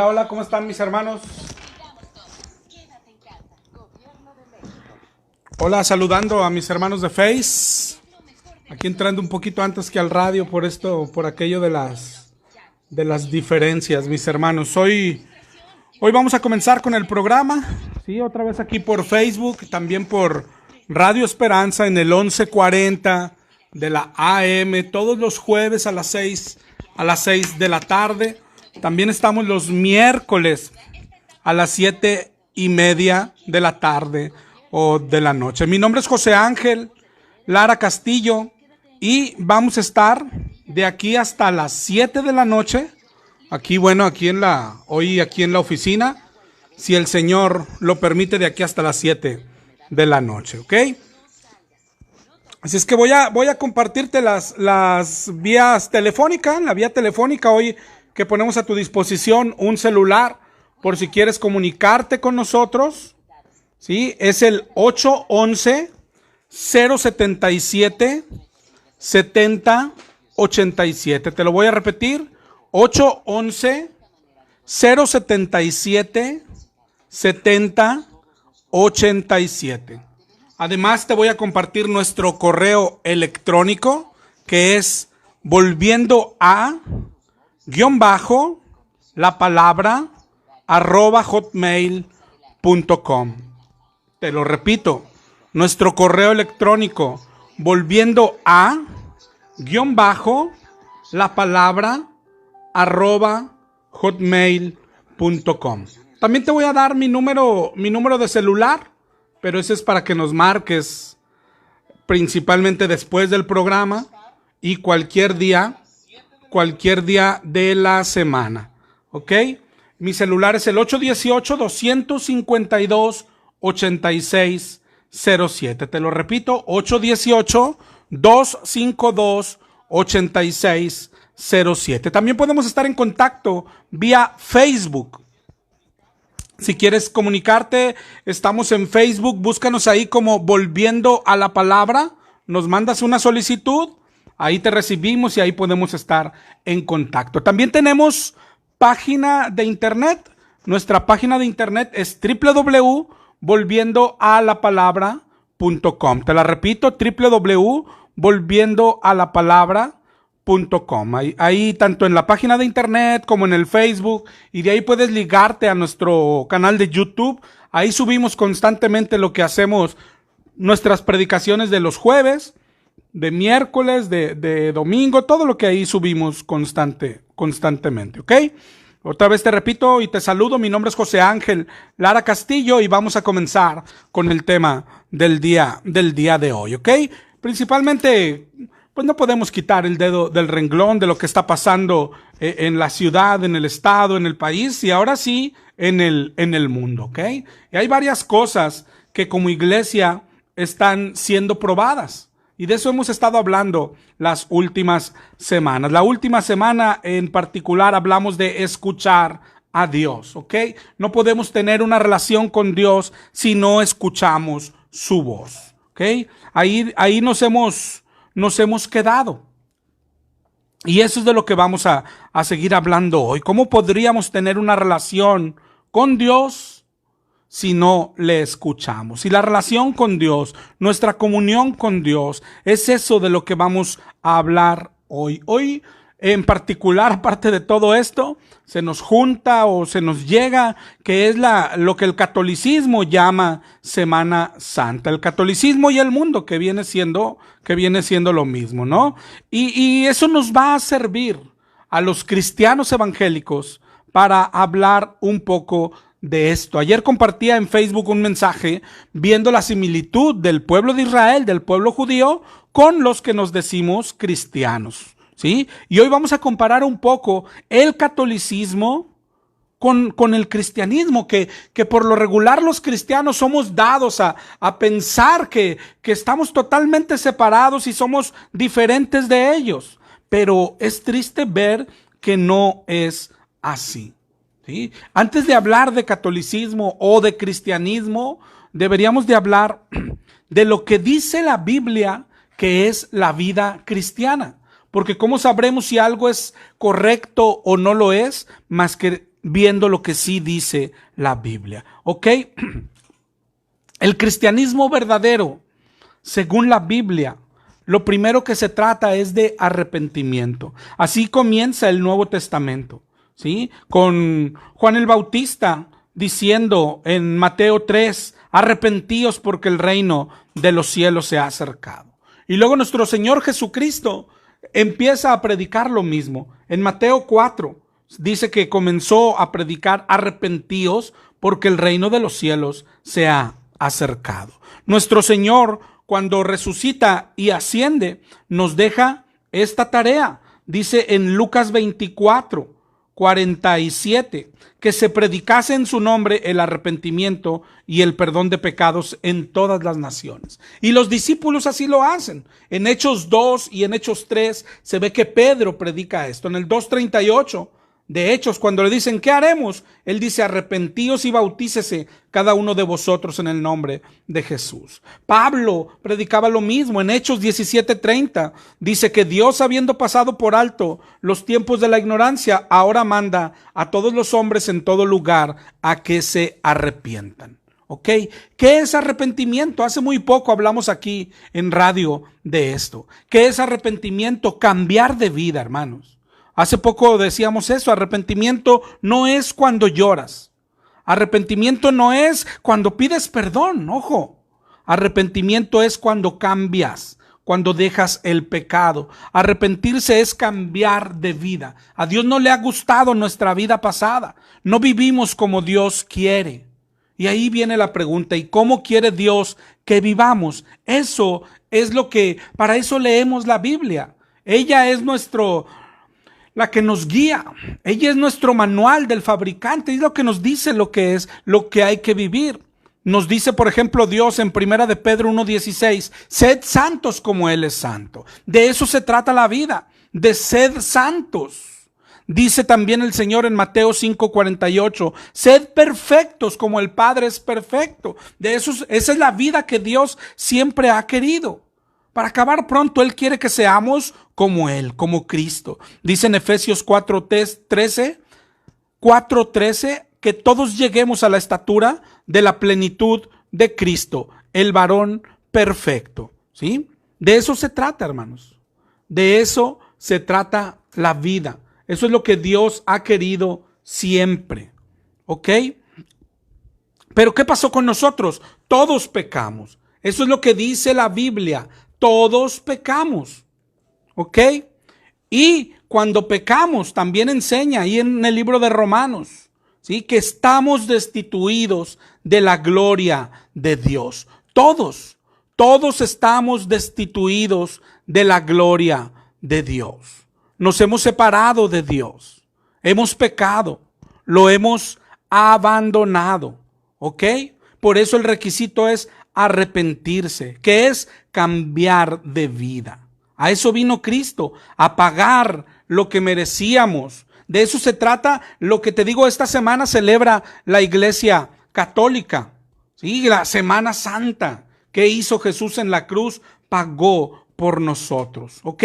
Hola, hola, ¿cómo están mis hermanos? Hola, saludando a mis hermanos de Face. Aquí entrando un poquito antes que al radio por esto, por aquello de las diferencias, mis hermanos. Hoy vamos a comenzar con el programa, sí, otra vez aquí por Facebook, también por Radio Esperanza en el 1140 de la AM, todos los jueves a las 6 de la tarde. También estamos los miércoles a las 7:30 de la tarde o de la noche. Mi nombre es José Ángel Lara Castillo y vamos a estar de aquí hasta las 7 de la noche. Hoy aquí en la oficina, si el Señor lo permite, de aquí hasta las 7 de la noche, ¿ok? Así es que voy a compartirte las vías telefónicas, la vía telefónica hoy que ponemos a tu disposición un celular por si quieres comunicarte con nosotros, ¿sí? Es el 811-077-7087. Te lo voy a repetir, 811-077-7087. Además te voy a compartir nuestro correo electrónico, que es volviendo a la palabra @hotmail.com. Te lo repito, nuestro correo electrónico volviendo a la palabra @hotmail.com. También te voy a dar mi número de celular, pero ese es para que nos marques principalmente después del programa y cualquier día de la semana, ¿ok? Mi celular es el 818-252-8607. Te lo repito, 818-252-8607. También podemos estar en contacto vía Facebook. Si quieres comunicarte, estamos en Facebook, búscanos ahí como Volviendo a la Palabra, nos mandas una solicitud, ahí te recibimos y ahí podemos estar en contacto. También tenemos página de internet, nuestra página de internet es www.volviendoalapalabra.com. Te la repito, www.volviendoalapalabra.com. Ahí tanto en la página de internet como en el Facebook, y de ahí puedes ligarte a nuestro canal de YouTube. Ahí subimos constantemente lo que hacemos, nuestras predicaciones de los jueves, de miércoles, de domingo, todo lo que ahí subimos constantemente, ¿ok? Otra vez te repito y te saludo, mi nombre es José Ángel Lara Castillo y vamos a comenzar con el tema del día de hoy, ¿ok? Principalmente, pues no podemos quitar el dedo del renglón de lo que está pasando en la ciudad, en el estado, en el país y ahora sí en el mundo, ¿ok? Y hay varias cosas que como iglesia están siendo probadas y de eso hemos estado hablando las últimas semanas. La última semana en particular hablamos de escuchar a Dios, ¿ok? No podemos tener una relación con Dios si no escuchamos su voz, ¿ok? Ahí nos hemos quedado. Y eso es de lo que vamos a seguir hablando hoy. ¿Cómo podríamos tener una relación con Dios si no le escuchamos? Y la relación con Dios, nuestra comunión con Dios, es eso de lo que vamos a hablar hoy. Hoy, en particular, aparte de todo esto, se nos junta o se nos llega, que es lo que el catolicismo llama Semana Santa. El catolicismo y el mundo, que viene siendo lo mismo, ¿no? Y eso nos va a servir a los cristianos evangélicos para hablar un poco de esto. Ayer compartía en Facebook un mensaje viendo la similitud del pueblo de Israel, del pueblo judío, con los que nos decimos cristianos, ¿sí? Y hoy vamos a comparar un poco el catolicismo con el cristianismo, que por lo regular los cristianos somos dados a pensar que estamos totalmente separados y somos diferentes de ellos. Pero es triste ver que no es así, ¿sí? Antes de hablar de catolicismo o de cristianismo, deberíamos de hablar de lo que dice la Biblia que es la vida cristiana. Porque ¿cómo sabremos si algo es correcto o no lo es? Más que viendo lo que sí dice la Biblia. ¿Ok? El cristianismo verdadero, según la Biblia, lo primero que se trata es de arrepentimiento. Así comienza el Nuevo Testamento, ¿sí? Con Juan el Bautista diciendo en Mateo 3, arrepentíos porque el reino de los cielos se ha acercado. Y luego nuestro Señor Jesucristo empieza a predicar lo mismo. En Mateo 4 dice que comenzó a predicar arrepentíos porque el reino de los cielos se ha acercado. Nuestro Señor, cuando resucita y asciende, nos deja esta tarea. Dice en Lucas 24, 47, que se predicase en su nombre el arrepentimiento y el perdón de pecados en todas las naciones. Y los discípulos así lo hacen. En Hechos 2 y en Hechos 3 se ve que Pedro predica esto. En el 2:38 de Hechos, cuando le dicen, ¿qué haremos? Él dice, arrepentíos y bautícese cada uno de vosotros en el nombre de Jesús. Pablo predicaba lo mismo. En Hechos 17:30 dice que Dios, habiendo pasado por alto los tiempos de la ignorancia, ahora manda a todos los hombres en todo lugar a que se arrepientan. ¿Ok? ¿Qué es arrepentimiento? Hace muy poco hablamos aquí en radio de esto. ¿Qué es arrepentimiento? Cambiar de vida, hermanos. Hace poco decíamos eso, arrepentimiento no es cuando lloras. Arrepentimiento no es cuando pides perdón, ojo. Arrepentimiento es cuando cambias, cuando dejas el pecado. Arrepentirse es cambiar de vida. A Dios no le ha gustado nuestra vida pasada. No vivimos como Dios quiere. Y ahí viene la pregunta, ¿y cómo quiere Dios que vivamos? Eso es lo que, para eso leemos la Biblia. Ella es la que nos guía. Ella es nuestro manual del fabricante. Es lo que nos dice lo que es, lo que hay que vivir. Nos dice, por ejemplo, Dios en 1 de Pedro 1:16, sed santos como Él es santo. De eso se trata la vida, de sed santos. Dice también el Señor en Mateo 5:48, sed perfectos como el Padre es perfecto. Esa es la vida que Dios siempre ha querido. Para acabar pronto, Él quiere que seamos como Él, como Cristo. Dice en Efesios 4:13, que todos lleguemos a la estatura de la plenitud de Cristo, el varón perfecto. ¿Sí? De eso se trata, hermanos. De eso se trata la vida. Eso es lo que Dios ha querido siempre. ¿Ok? Pero ¿qué pasó con nosotros? Todos pecamos. Eso es lo que dice la Biblia. Todos pecamos, ¿ok? Y cuando pecamos, también enseña ahí en el libro de Romanos, ¿sí? Que estamos destituidos de la gloria de Dios. Todos estamos destituidos de la gloria de Dios. Nos hemos separado de Dios, hemos pecado, lo hemos abandonado, ¿ok? Por eso el requisito es arrepentirse, que es cambiar de vida. A eso vino Cristo, a pagar lo que merecíamos. De eso se trata lo que te digo, esta semana celebra la Iglesia Católica, ¿sí? La Semana Santa. ¿Qué hizo Jesús en la cruz? Pagó por nosotros, ¿ok?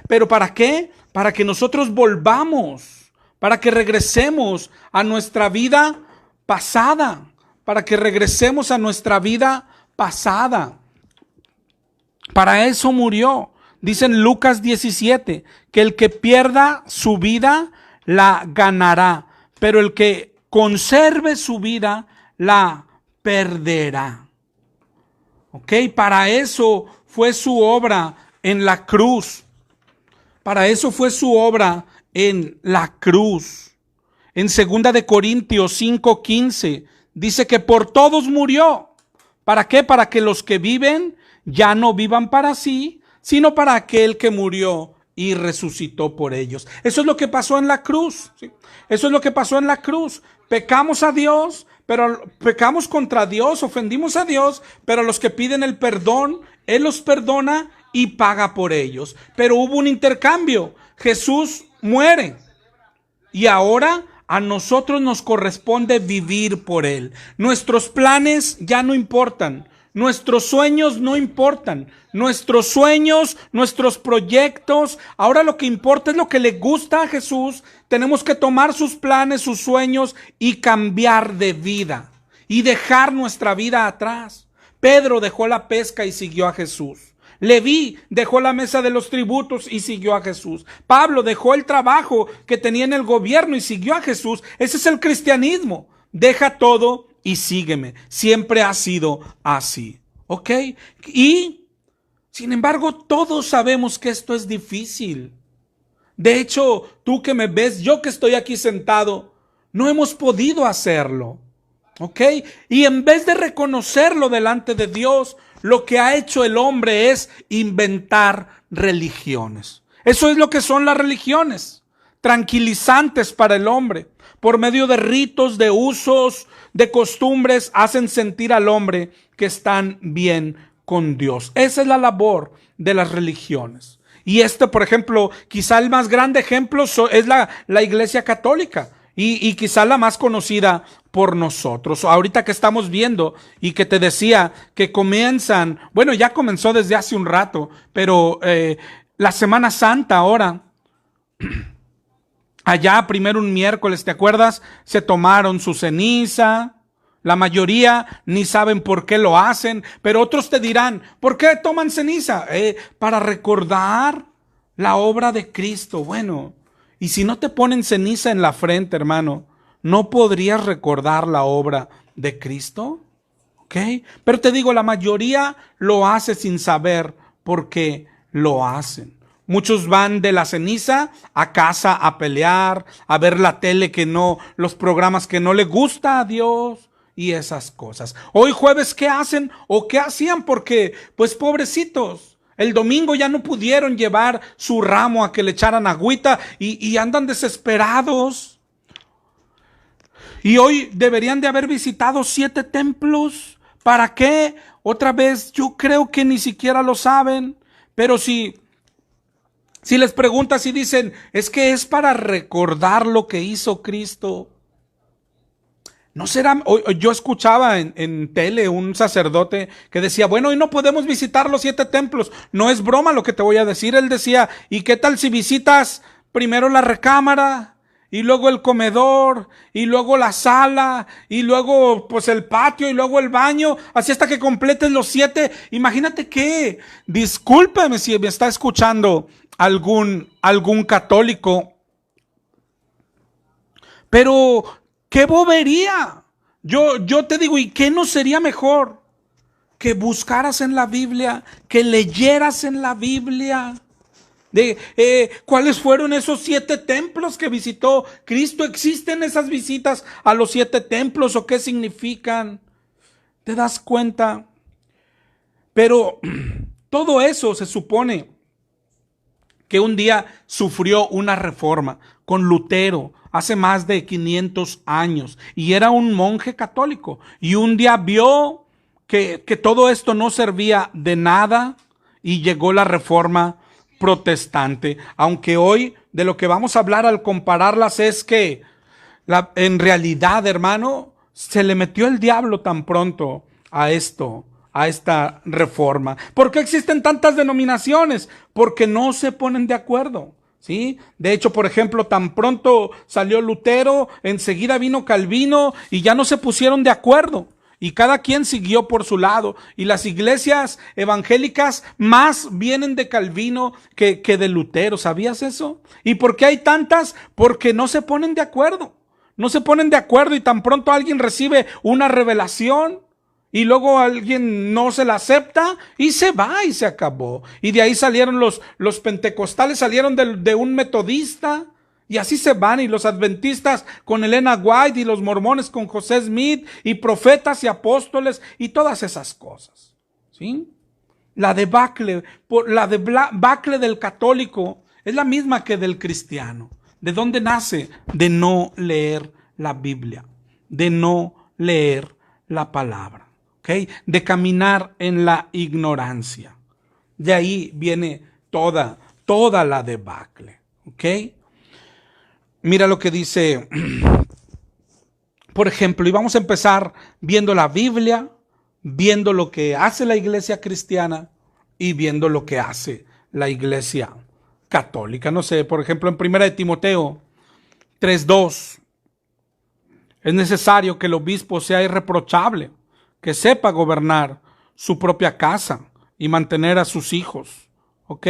¿Pero para qué? Para que nosotros volvamos, para que regresemos a nuestra vida pasada, para que regresemos a nuestra vida pasada. Para eso murió. Dice en Lucas 17 que el que pierda su vida la ganará, pero el que conserve su vida la perderá. ¿Ok? Para eso fue su obra en la cruz. Para eso fue su obra en la cruz. En 2 de Corintios 5:15 dice que por todos murió. ¿Para qué? Para que los que viven ya no vivan para sí, sino para aquel que murió y resucitó por ellos. Eso es lo que pasó en la cruz, ¿sí? Eso es lo que pasó en la cruz. Pecamos a Dios, pero pecamos contra Dios, ofendimos a Dios, pero a los que piden el perdón, Él los perdona y paga por ellos. Pero hubo un intercambio. Jesús muere y ahora a nosotros nos corresponde vivir por Él. Nuestros planes ya no importan. Nuestros sueños no importan. Nuestros sueños, nuestros proyectos. Ahora lo que importa es lo que le gusta a Jesús. Tenemos que tomar sus planes, sus sueños y cambiar de vida. Y dejar nuestra vida atrás. Pedro dejó la pesca y siguió a Jesús. Leví dejó la mesa de los tributos y siguió a Jesús. Pablo dejó el trabajo que tenía en el gobierno y siguió a Jesús. Ese es el cristianismo. Deja todo y sígueme. Siempre ha sido así. ¿Ok? Y, sin embargo, todos sabemos que esto es difícil. De hecho, tú que me ves, yo que estoy aquí sentado, no hemos podido hacerlo. ¿Ok? Y en vez de reconocerlo delante de Dios, lo que ha hecho el hombre es inventar religiones. Eso es lo que son las religiones, tranquilizantes para el hombre. Por medio de ritos, de usos, de costumbres, hacen sentir al hombre que están bien con Dios. Esa es la labor de las religiones. Y por ejemplo, quizá el más grande ejemplo es la Iglesia Católica. Y quizá la más conocida por nosotros. Ahorita que estamos viendo y que te decía que comienzan, bueno, ya comenzó desde hace un rato, pero la Semana Santa ahora, allá primero un miércoles, ¿te acuerdas? Se tomaron su ceniza. La mayoría ni saben por qué lo hacen, pero otros te dirán, ¿por qué toman ceniza? Para recordar la obra de Cristo. Bueno, y si no te ponen ceniza en la frente, hermano, ¿no podrías recordar la obra de Cristo? ¿Ok? Pero te digo, la mayoría lo hace sin saber por qué lo hacen. Muchos van de la ceniza a casa a pelear, a ver la tele los programas que no le gusta a Dios y esas cosas. Hoy jueves, ¿qué hacen o qué hacían? Porque, pues pobrecitos, el domingo ya no pudieron llevar su ramo a que le echaran agüita y andan desesperados. Y hoy deberían de haber visitado 7 templos. ¿Para qué? Otra vez, yo creo que ni siquiera lo saben. Pero si les preguntas y dicen, es que es para recordar lo que hizo Cristo. ¿No será? Yo escuchaba en tele un sacerdote que decía, bueno, hoy no podemos visitar los 7 templos. No es broma lo que te voy a decir. Él decía, ¿y qué tal si visitas primero la recámara, y luego el comedor, y luego la sala, y luego pues el patio, y luego el baño, así hasta que completes los 7? Imagínate que, discúlpeme si me está escuchando algún católico, pero ¡qué bobería! Yo te digo, ¿y qué no sería mejor? Que buscaras en la Biblia, que leyeras en la Biblia de cuáles fueron esos 7 templos que visitó Cristo. ¿Existen esas visitas a los 7 templos o qué significan? ¿Te das cuenta? Pero todo eso se supone que un día sufrió una reforma con Lutero hace más de 500 años y era un monje católico y un día vio que todo esto no servía de nada y llegó la reforma protestante. Aunque hoy de lo que vamos a hablar al compararlas es que en realidad, hermano, se le metió el diablo tan pronto a esta reforma. ¿Por qué existen tantas denominaciones? Porque no se ponen de acuerdo, ¿sí? De hecho, por ejemplo, tan pronto salió Lutero, enseguida vino Calvino y ya no se pusieron de acuerdo. Y cada quien siguió por su lado. Y las iglesias evangélicas más vienen de Calvino que de Lutero. ¿Sabías eso? ¿Y por qué hay tantas? Porque no se ponen de acuerdo. No se ponen de acuerdo y tan pronto alguien recibe una revelación y luego alguien no se la acepta y se va y se acabó. Y de ahí salieron los pentecostales, salieron de un metodista. Y así se van, y los adventistas con Elena White, y los mormones con José Smith, y profetas y apóstoles, y todas esas cosas, ¿sí? La debacle del católico es la misma que del cristiano. ¿De dónde nace? De no leer la Biblia, de no leer la palabra, ¿ok? De caminar en la ignorancia. De ahí viene toda la debacle, ¿ok? Mira lo que dice, por ejemplo, y vamos a empezar viendo la Biblia viendo lo que hace la iglesia cristiana y viendo lo que hace la iglesia católica. No sé, por ejemplo, en 1 Timoteo 3:2, es necesario que el obispo sea irreprochable, que sepa gobernar su propia casa y mantener a sus hijos. ¿Ok?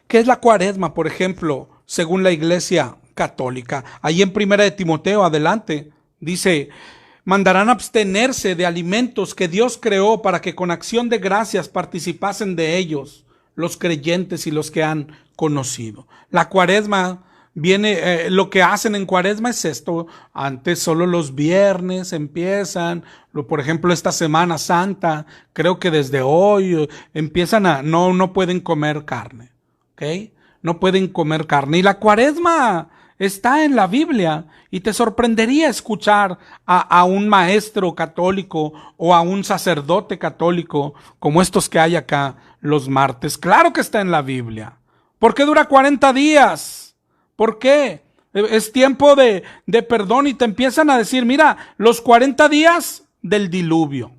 ¿Qué es la cuaresma, por ejemplo, según la iglesia católica? Ahí en 1 Timoteo, adelante, dice: mandarán abstenerse de alimentos que Dios creó para que con acción de gracias participasen de ellos los creyentes y los que han conocido. La cuaresma viene, lo que hacen en cuaresma es esto. Antes solo los viernes empiezan, por ejemplo esta Semana Santa, creo que desde hoy empiezan no pueden comer carne, ¿ok? No pueden comer carne. Y la cuaresma está en la Biblia y te sorprendería escuchar a un maestro católico o a un sacerdote católico como estos que hay acá los martes. Claro que está en la Biblia. ¿Por qué dura 40 días? ¿Por qué? Es tiempo de perdón y te empiezan a decir, mira, los 40 días del diluvio.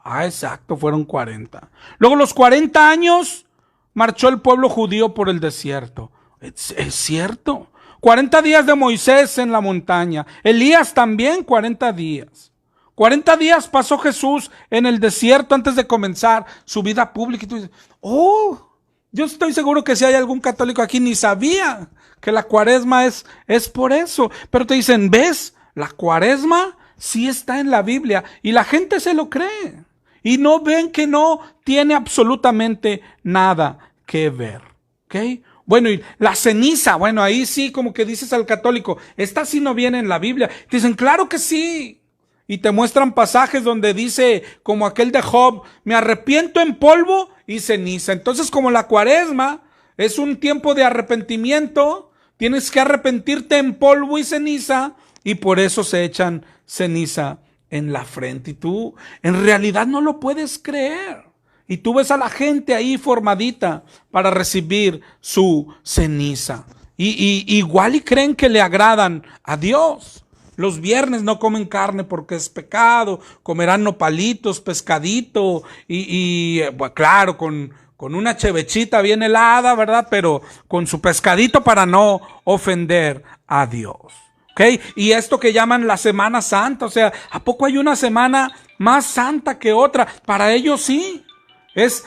Ah, exacto, fueron 40. Luego los 40 años marchó el pueblo judío por el desierto. Es cierto. 40 días de Moisés en la montaña. Elías también 40 días. 40 días pasó Jesús en el desierto antes de comenzar su vida pública. Y tú dices, yo estoy seguro que si hay algún católico aquí ni sabía que la cuaresma es por eso. Pero te dicen, ¿ves? La cuaresma sí está en la Biblia y la gente se lo cree. Y no ven que no tiene absolutamente nada que ver. ¿Ok? Bueno, y la ceniza, bueno, ahí sí como que dices al católico, esta sí no viene en la Biblia. Te dicen, claro que sí. Y te muestran pasajes donde dice, como aquel de Job, me arrepiento en polvo y ceniza. Entonces, como la cuaresma es un tiempo de arrepentimiento, tienes que arrepentirte en polvo y ceniza, y por eso se echan ceniza en la frente. Y tú en realidad no lo puedes creer. Y tú ves a la gente ahí formadita para recibir su ceniza. Y igual y creen que le agradan a Dios. Los viernes no comen carne porque es pecado. Comerán nopalitos, pescadito bueno, claro, con una chevechita bien helada, ¿verdad? Pero con su pescadito para no ofender a Dios. ¿Ok? Y esto que llaman la Semana Santa, o sea, ¿a poco hay una semana más santa que otra? Para ellos sí.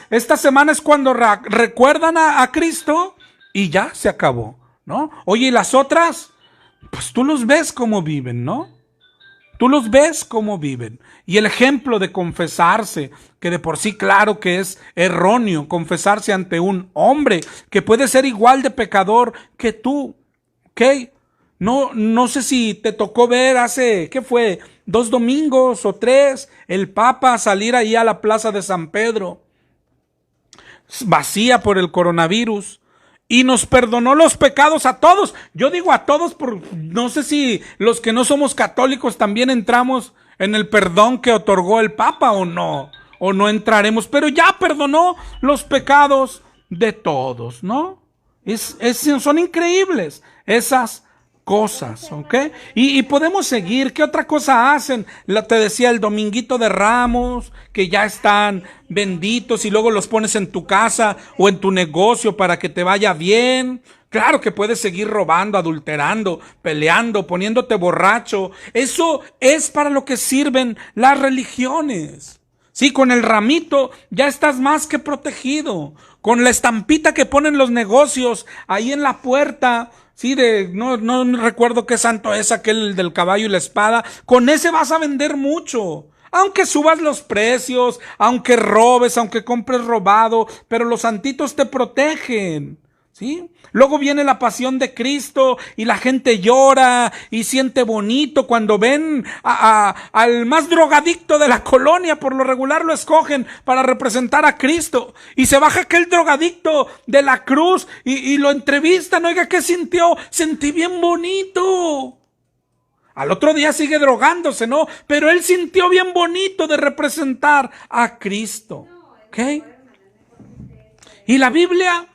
Esta semana es cuando recuerdan a Cristo y ya se acabó, ¿no? Oye, ¿y las otras? Pues tú los ves cómo viven, ¿no? Tú los ves cómo viven. Y el ejemplo de confesarse, que de por sí claro que es erróneo confesarse ante un hombre que puede ser igual de pecador que tú, ¿ok? No sé si te tocó ver hace, ¿qué fue? 2 domingos o 3, el Papa salir ahí a la plaza de San Pedro, vacía por el coronavirus, y nos perdonó los pecados a todos. Yo digo a todos, no sé si los que no somos católicos también entramos en el perdón que otorgó el Papa o no entraremos, pero ya perdonó los pecados de todos, ¿no? Son increíbles esas cosas, ¿ok? Y podemos seguir. ¿Qué otra cosa hacen? Te decía el Dominguito de Ramos, que ya están benditos y luego los pones en tu casa o en tu negocio para que te vaya bien. Claro que puedes seguir robando, adulterando, peleando, poniéndote borracho. Eso es para lo que sirven las religiones. Sí, con el ramito ya estás más que protegido. Con la estampita que ponen los negocios ahí en la puerta, sí, no recuerdo qué santo es aquel del caballo y la espada. Con ese vas a vender mucho. Aunque subas los precios, aunque robes, aunque compres robado, pero los santitos te protegen. ¿Sí? Luego viene la pasión de Cristo y la gente llora y siente bonito cuando ven al más drogadicto de la colonia. Por lo regular lo escogen para representar a Cristo, y se baja aquel drogadicto de la cruz y lo entrevistan. Oiga, ¿qué sintió? Sentí bien bonito. Al otro día sigue drogándose, ¿no? Pero él sintió bien bonito de representar a Cristo. ¿Ok? Y la Biblia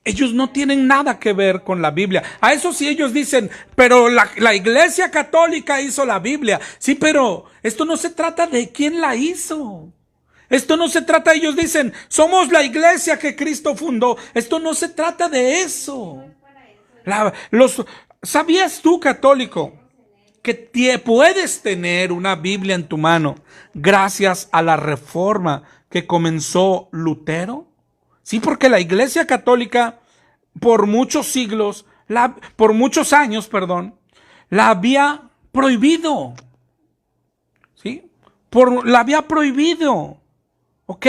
Ellos no tienen nada que ver con la Biblia. A eso sí ellos dicen, pero la Iglesia Católica hizo la Biblia. Sí, pero esto no se trata de quién la hizo. Esto no se trata, ellos dicen, somos la iglesia que Cristo fundó. Esto no se trata de eso. ¿Sabías tú, católico, que puedes tener una Biblia en tu mano gracias a la reforma que comenzó Lutero? Sí, porque la Iglesia Católica por muchos siglos, por muchos años, la había prohibido. ¿Sí? La había prohibido. ¿Ok?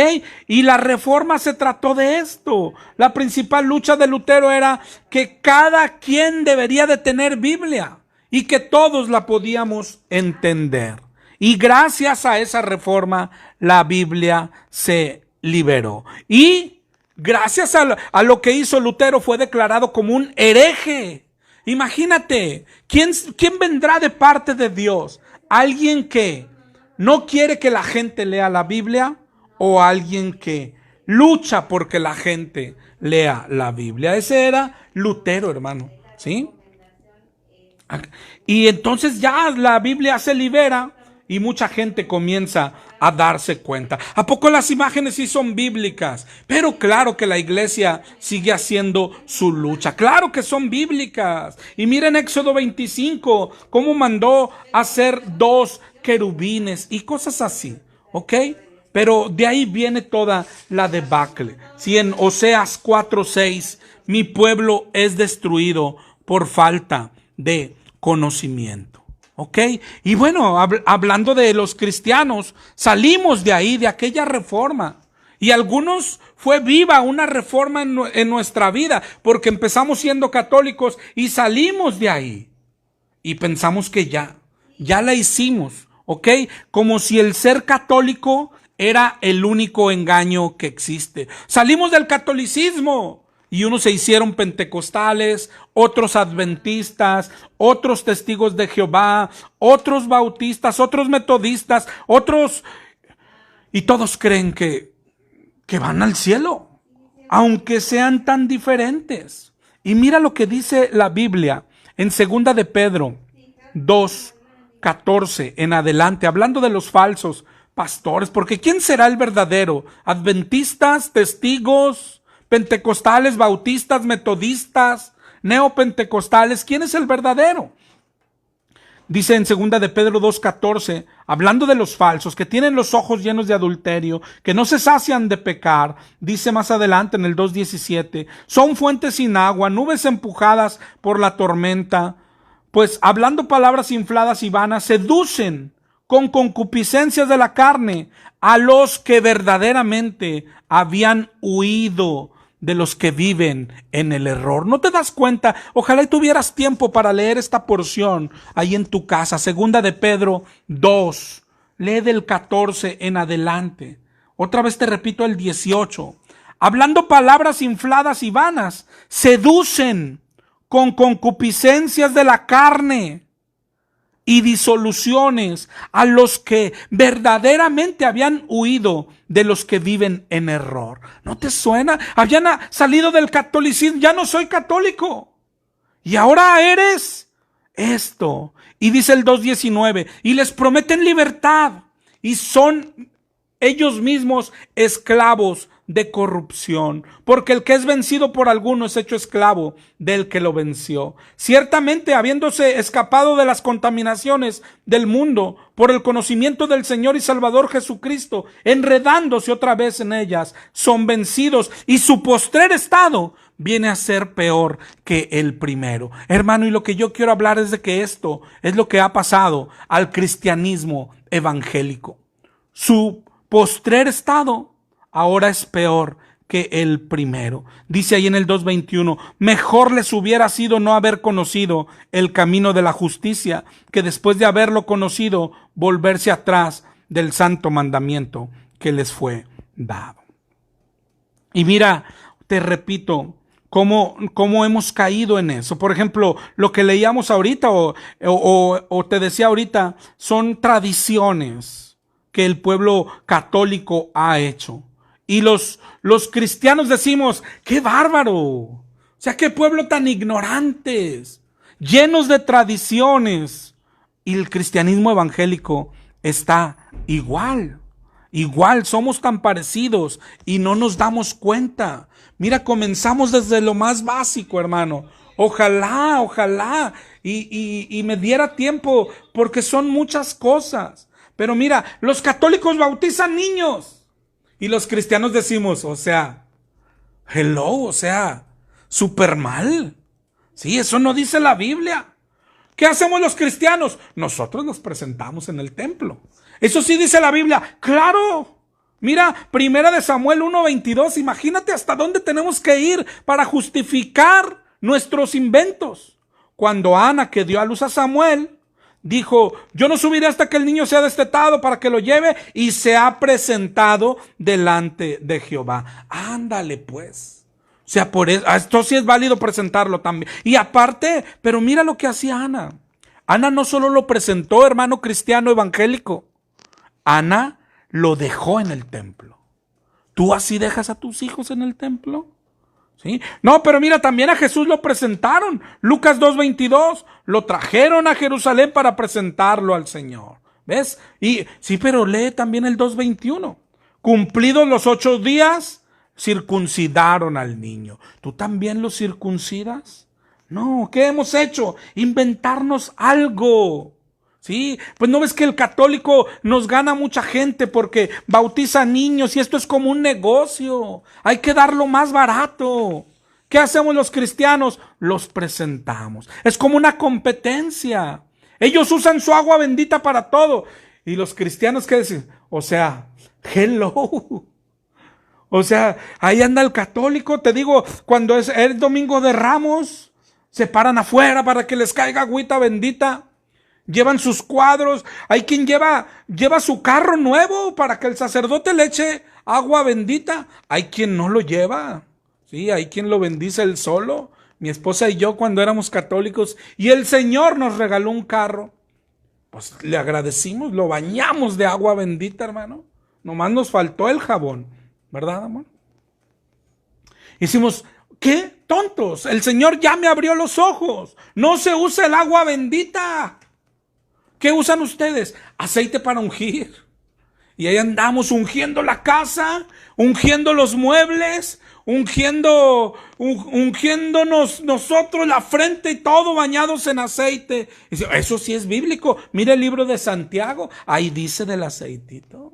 Y la reforma se trató de esto. La principal lucha de Lutero era que cada quien debería de tener Biblia y que todos la podíamos entender. Y gracias a esa reforma, la Biblia se liberó. Y gracias a lo que hizo Lutero, fue declarado como un hereje. Imagínate, ¿quién vendrá de parte de Dios? ¿Alguien que no quiere que la gente lea la Biblia o alguien que lucha porque la gente lea la Biblia? Ese era Lutero, hermano, ¿sí? Y entonces ya la Biblia se libera y mucha gente comienza a darse cuenta. ¿A poco las imágenes sí son bíblicas? Pero claro que la iglesia sigue haciendo su lucha. Claro que son bíblicas. Y miren Éxodo 25, cómo mandó hacer 2 querubines y cosas así, ¿ok? Pero de ahí viene toda la debacle. Si en Oseas 4:6, mi pueblo es destruido por falta de conocimiento. ¿Ok? Y bueno, hablando de los cristianos, salimos de ahí, de aquella reforma. Y algunos fue viva una reforma en nuestra vida, porque empezamos siendo católicos y salimos de ahí. Y pensamos que ya la hicimos, ¿ok? Como si el ser católico era el único engaño que existe. Salimos del catolicismo. Y unos se hicieron pentecostales, otros adventistas, otros testigos de Jehová, otros bautistas, otros metodistas, otros... Y todos creen que van al cielo, aunque sean tan diferentes. Y mira lo que dice la Biblia en 2 de Pedro 2:14 en adelante, hablando de los falsos pastores, porque ¿quién será el verdadero? ¿Adventistas, testigos, pentecostales, bautistas, metodistas, neopentecostales? ¿Quién es el verdadero? Dice en 2 de Pedro 2:14, hablando de los falsos, que tienen los ojos llenos de adulterio, que no se sacian de pecar. Dice más adelante en el 2:17, son fuentes sin agua, nubes empujadas por la tormenta, pues hablando palabras infladas y vanas, seducen con concupiscencias de la carne a los que verdaderamente habían huido de los que viven en el error. ¿No te das cuenta? Ojalá y tuvieras tiempo para leer esta porción ahí en tu casa. 2 de Pedro 2. Lee del 14 en adelante. Otra vez te repito el 18. Hablando palabras infladas y vanas, seducen con concupiscencias de la carne y disoluciones a los que verdaderamente habían huido de los que viven en error. ¿No te suena? Habían salido del catolicismo, ya no soy católico. Y ahora eres esto. Y dice el 2:19, y les prometen libertad y son ellos mismos esclavos de corrupción, porque el que es vencido por alguno es hecho esclavo del que lo venció. Ciertamente, habiéndose escapado de las contaminaciones del mundo por el conocimiento del Señor y Salvador Jesucristo, enredándose otra vez en ellas, son vencidos y su postrer estado viene a ser peor que el primero. Hermano, y lo que yo quiero hablar es de que esto es lo que ha pasado al cristianismo evangélico. Su postrer estado ahora es peor que el primero. Dice ahí en el 2:21, mejor les hubiera sido no haber conocido el camino de la justicia, que después de haberlo conocido, volverse atrás del santo mandamiento que les fue dado. Y mira, te repito, cómo hemos caído en eso. Por ejemplo, lo que leíamos ahorita o te decía ahorita, son tradiciones que el pueblo católico ha hecho. Y los cristianos decimos, ¡qué bárbaro! O sea, qué pueblo tan ignorantes, llenos de tradiciones. Y el cristianismo evangélico está igual. Igual, somos tan parecidos y no nos damos cuenta. Mira, comenzamos desde lo más básico, hermano. Ojalá, y me diera tiempo, porque son muchas cosas. Pero mira, los católicos bautizan niños y los cristianos decimos, súper mal. Sí, eso no dice la Biblia. ¿Qué hacemos los cristianos? Nosotros los presentamos en el templo. Eso sí dice la Biblia. ¡Claro! Mira, 1 Samuel 1:22. Imagínate hasta dónde tenemos que ir para justificar nuestros inventos. Cuando Ana, que dio a luz a Samuel, dijo, yo no subiré hasta que el niño sea destetado para que lo lleve, y se ha presentado delante de Jehová. Ándale pues. O sea, por eso, esto sí es válido presentarlo también. Y aparte, pero mira lo que hacía Ana. Ana no solo lo presentó, hermano cristiano evangélico. Ana lo dejó en el templo. ¿Tú así dejas a tus hijos en el templo? ¿Sí? No, pero mira, también a Jesús lo presentaron. Lucas 2:22, lo trajeron a Jerusalén para presentarlo al Señor. ¿Ves? Y sí, pero lee también el 2:21. Cumplidos los 8 días, circuncidaron al niño. ¿Tú también lo circuncidas? No, ¿qué hemos hecho? Inventarnos algo. Sí, pues no ves que el católico nos gana mucha gente porque bautiza niños y esto es como un negocio. Hay que darlo más barato. ¿Qué hacemos los cristianos? Los presentamos. Es como una competencia. Ellos usan su agua bendita para todo. Y los cristianos, ¿qué dicen? Hello. Ahí anda el católico, te digo, cuando es el domingo de Ramos, se paran afuera para que les caiga agüita bendita. Llevan sus cuadros. Hay quien lleva su carro nuevo para que el sacerdote le eche agua bendita. Hay quien no lo lleva. Sí, hay quien lo bendice él solo. Mi esposa y yo cuando éramos católicos y el Señor nos regaló un carro, pues le agradecimos, lo bañamos de agua bendita, hermano. Nomás nos faltó el jabón, ¿verdad, amor? Hicimos, ¿qué? Tontos, el Señor ya me abrió los ojos. No se usa el agua bendita. ¿Qué usan ustedes? Aceite para ungir. Y ahí andamos ungiendo la casa, ungiendo los muebles, ungiéndonos nosotros la frente y todo bañados en aceite. Y dice, eso sí es bíblico. Mira el libro de Santiago, ahí dice del aceitito.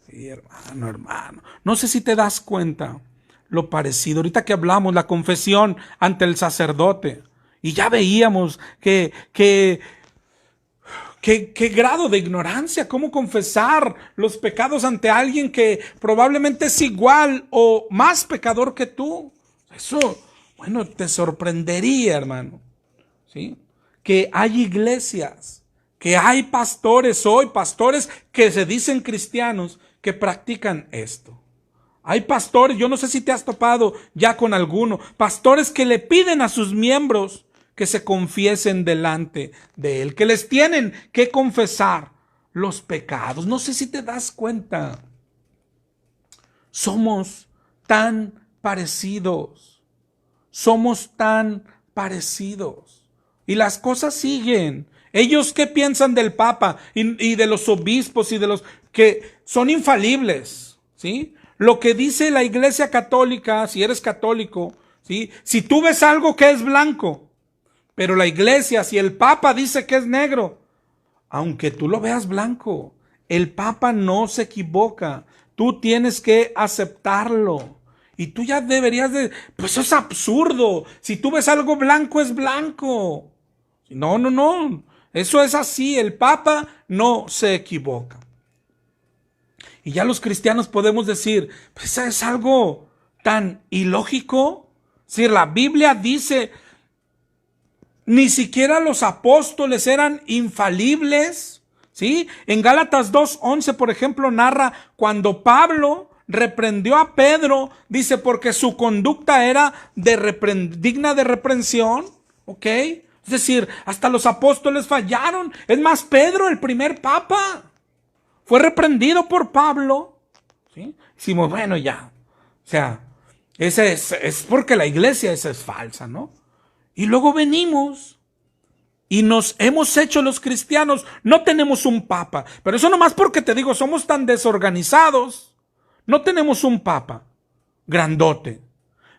Sí, hermano. No sé si te das cuenta lo parecido. Ahorita que hablamos, la confesión ante el sacerdote. Y ya veíamos qué grado de ignorancia, cómo confesar los pecados ante alguien que probablemente es igual o más pecador que tú. Eso, bueno, te sorprendería, hermano. ¿Sí? Que hay iglesias, que hay pastores hoy, pastores que se dicen cristianos, que practican esto. Hay pastores, yo no sé si te has topado ya con alguno, pastores que le piden a sus miembros que se confiesen delante de Él, que les tienen que confesar los pecados. No sé si te das cuenta. Somos tan parecidos. Somos tan parecidos. Y las cosas siguen. ¿Ellos qué piensan del Papa y de los obispos y de los que son infalibles? ¿Sí? Lo que dice la Iglesia Católica, si eres católico, ¿sí? Si tú ves algo que es blanco, pero la iglesia, si el Papa dice que es negro, aunque tú lo veas blanco, el Papa no se equivoca. Tú tienes que aceptarlo. Y tú ya deberías de... Pues eso es absurdo. Si tú ves algo blanco, es blanco. No. Eso es así. El Papa no se equivoca. Y ya los cristianos podemos decir, pues es algo tan ilógico. Si la Biblia dice... Ni siquiera los apóstoles eran infalibles, ¿sí? En Gálatas 2:11, por ejemplo, narra cuando Pablo reprendió a Pedro, dice, porque su conducta era digna de reprensión, ¿ok? Es decir, hasta los apóstoles fallaron. Es más, Pedro, el primer papa, fue reprendido por Pablo, ¿sí? Decimos, bueno, ya, Ese es porque la iglesia esa es falsa, ¿no? Y luego venimos y nos hemos hecho los cristianos, no tenemos un papa, pero eso nomás porque te digo, somos tan desorganizados, no tenemos un papa grandote,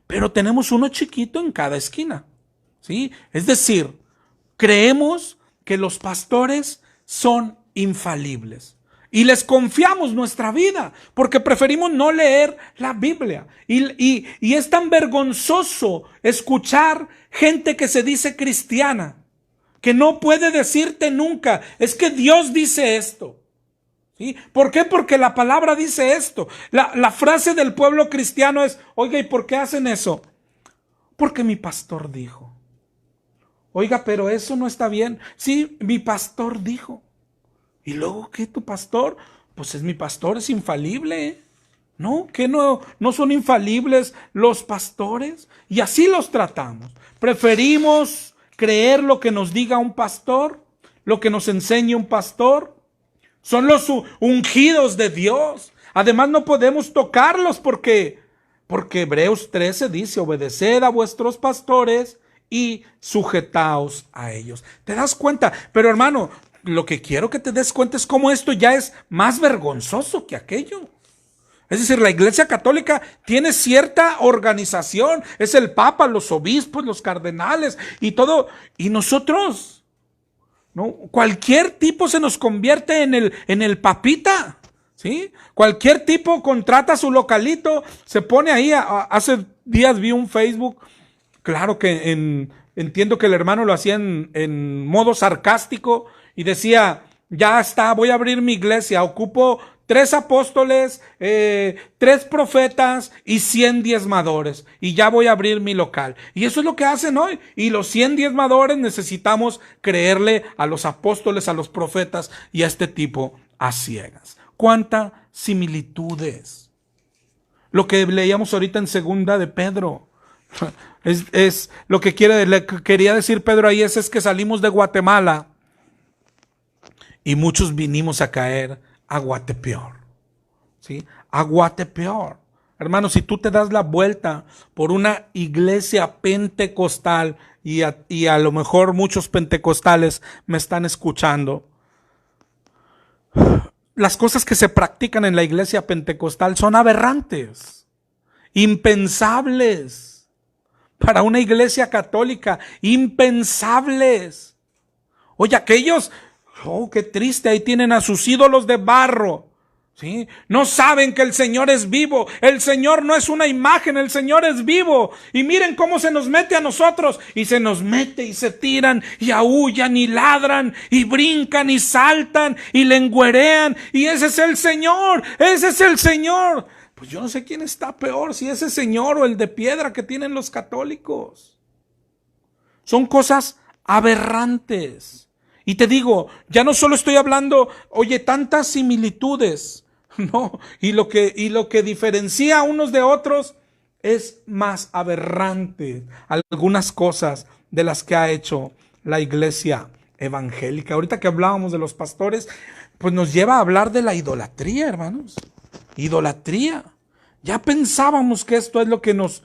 pero tenemos uno chiquito en cada esquina, ¿sí? Es decir, creemos que los pastores son infalibles y les confiamos nuestra vida porque preferimos no leer la Biblia. Y es tan vergonzoso escuchar gente que se dice cristiana, que no puede decirte nunca, es que Dios dice esto. ¿Sí? ¿Por qué? Porque la palabra dice esto. La frase del pueblo cristiano es, oiga, ¿y por qué hacen eso? Porque mi pastor dijo. Oiga, pero eso no está bien. Sí, mi pastor dijo. ¿Y luego qué, tu pastor? Pues es mi pastor, es infalible. ¿No? ¿Qué no son infalibles los pastores? Y así los tratamos. Preferimos creer lo que nos diga un pastor, lo que nos enseñe un pastor. Son los ungidos de Dios. Además no podemos tocarlos porque Hebreos 13 dice, obedeced a vuestros pastores y sujetaos a ellos. ¿Te das cuenta? Pero hermano, lo que quiero que te des cuenta es cómo esto ya es más vergonzoso que aquello. Es decir, la Iglesia Católica tiene cierta organización. Es el Papa, los obispos, los cardenales y todo. Y nosotros, ¿no? Cualquier tipo se nos convierte en el papita. ¿Sí? Cualquier tipo contrata su localito, se pone ahí. Hace días vi un Facebook, claro que entiendo que el hermano lo hacía en modo sarcástico y decía, ya está, voy a abrir mi iglesia, ocupo 3 apóstoles, 3 profetas y 100 diezmadores. Y ya voy a abrir mi local. Y eso es lo que hacen hoy. Y los 100 diezmadores necesitamos creerle a los apóstoles, a los profetas y a este tipo a ciegas. ¿Cuántas similitudes? Lo que leíamos ahorita en segunda de Pedro. Es lo que quería decir Pedro ahí es que salimos de Guatemala y muchos vinimos a caer a Guatepeor, ¿sí? A Guatepeor. Hermano, si tú te das la vuelta por una iglesia pentecostal y a lo mejor muchos pentecostales me están escuchando, las cosas que se practican en la iglesia pentecostal son aberrantes, impensables para una iglesia católica, impensables. Oye, aquellos, oh, qué triste, ahí tienen a sus ídolos de barro, ¿sí? No saben que el Señor es vivo, el Señor no es una imagen, el Señor es vivo. Y miren cómo se nos mete a nosotros, y se nos mete y se tiran, y aúllan y ladran, y brincan y saltan, y lengüerean, y ese es el Señor, ese es el Señor. Pues yo no sé quién está peor, si ese señor o el de piedra que tienen los católicos. Son cosas aberrantes. Y te digo, ya no solo estoy hablando, oye, tantas similitudes, no, y lo que diferencia a unos de otros es más aberrante algunas cosas de las que ha hecho la iglesia evangélica. Ahorita que hablábamos de los pastores, pues nos lleva a hablar de la idolatría, hermanos. Idolatría. Ya pensábamos que esto es lo que nos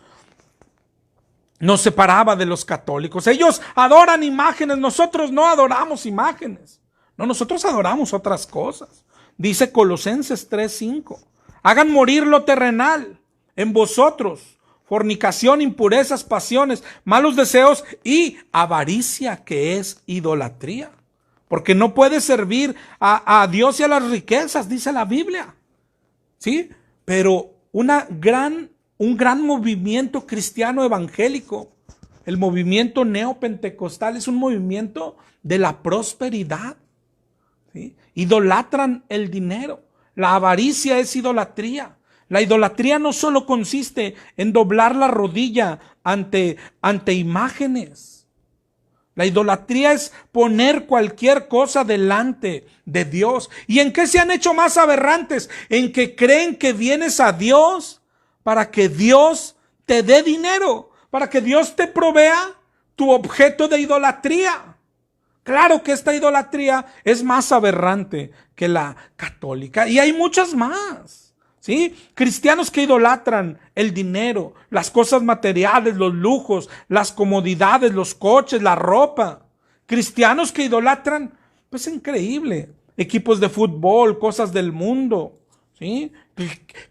separaba de los católicos. Ellos adoran imágenes, nosotros no adoramos imágenes. No, nosotros adoramos otras cosas. Dice Colosenses 3:5. Hagan morir lo terrenal en vosotros: fornicación, impurezas, pasiones, malos deseos y avaricia, que es idolatría. Porque no puede servir a Dios y a las riquezas, dice la Biblia. ¿Sí? Pero un gran movimiento cristiano evangélico, el movimiento neopentecostal, es un movimiento de la prosperidad, ¿sí? Idolatran el dinero. La avaricia es idolatría. La idolatría no solo consiste en doblar la rodilla ante imágenes. La idolatría es poner cualquier cosa delante de Dios. ¿Y en qué se han hecho más aberrantes? En que creen que vienes a Dios para que Dios te dé dinero, para que Dios te provea tu objeto de idolatría. Claro que esta idolatría es más aberrante que la católica. Y hay muchas más. ¿Sí? Cristianos que idolatran el dinero, las cosas materiales, los lujos, las comodidades, los coches, la ropa. Cristianos que idolatran, pues increíble, equipos de fútbol, cosas del mundo. ¿Sí?